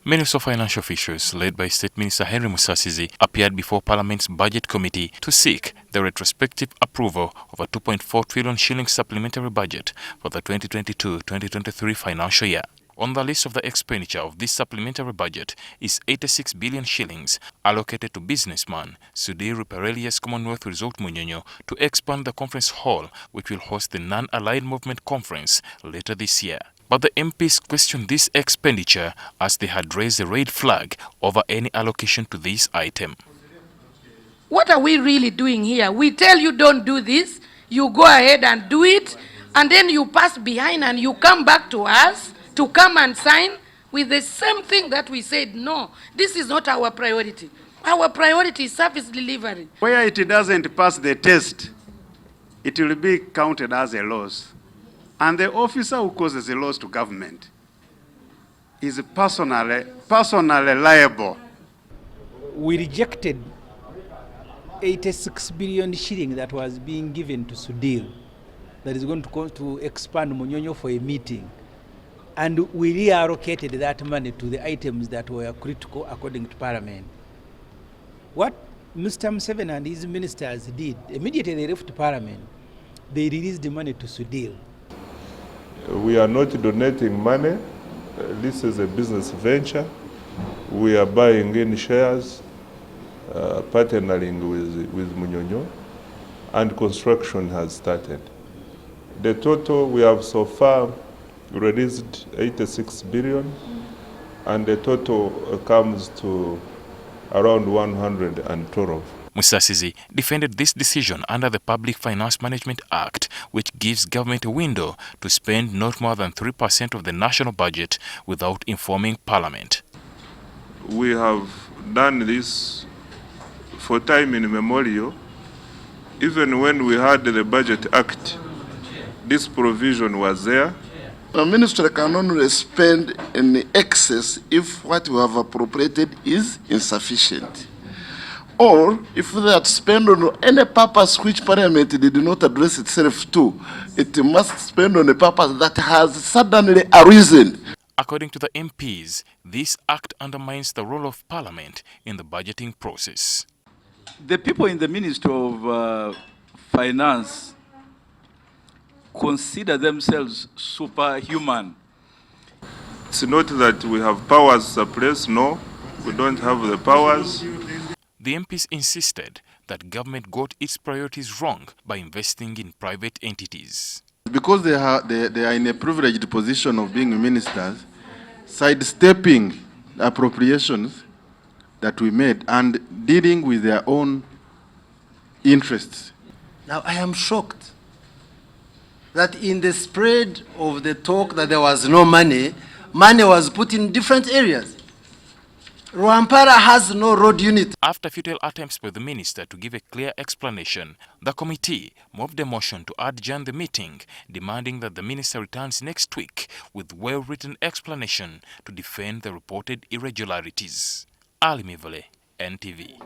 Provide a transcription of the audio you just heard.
Minister of Financial Officials, led by State Minister Henry Musasizi, appeared before Parliament's Budget Committee to seek the retrospective approval of a 2.4 trillion shilling supplementary budget for the 2022-2023 financial year. On the list of the expenditure of this supplementary budget is 86 billion shillings allocated to businessman Sudhir Ruparelia's Commonwealth Resort Munyonyo to expand the conference hall, which will host the Non-Aligned Movement Conference later this year. But the MPs questioned this expenditure as they had raised a red flag over any allocation to this item. What are we really doing here? We tell you don't do this, you go ahead and do it, and then you pass behind and you come back to us to come and sign with the same thing that we said, no, this is not our priority. Our priority is service delivery. Where it doesn't pass the test, it will be counted as a loss. And the officer who causes a loss to government is personally liable. We rejected 86 billion shilling that was being given to Sudhir that is going to expand Munyonyo for a meeting. And we reallocated that money to the items that were critical according to Parliament. What Mr. Museveni and his ministers did, immediately they left Parliament, they released the money to Sudhir. We are not donating money. This is a business venture. We are buying in shares, partnering with Munyonyo, and construction has started. The total we have so far released 86 billion, and the total comes to around 112. Musasizi defended this decision under the Public Finance Management Act, which gives government a window to spend not more than 3% of the national budget without informing Parliament. We have done this for time immemorial. Even when we had the Budget Act, this provision was there. The ministry can only spend in excess if what we have appropriated is insufficient. Or if they are spent on any purpose which Parliament did not address itself to, it must spend on a purpose that has suddenly arisen. According to the MPs, this act undermines the role of Parliament in the budgeting process. The people in the Ministry of Finance consider themselves superhuman. It's not that we have powers suppressed, no, we don't have the powers. The MPs insisted that government got its priorities wrong by investing in private entities. Because they are in a privileged position of being ministers, sidestepping the appropriations that we made and dealing with their own interests. Now I am shocked that in the spread of the talk that there was no money, money was put in different areas. Rwampara has no road unit. After futile attempts by the minister to give a clear explanation, the committee moved a motion to adjourn the meeting, demanding that the minister returns next week with well-written explanation to defend the reported irregularities. Ali Mivale, NTV.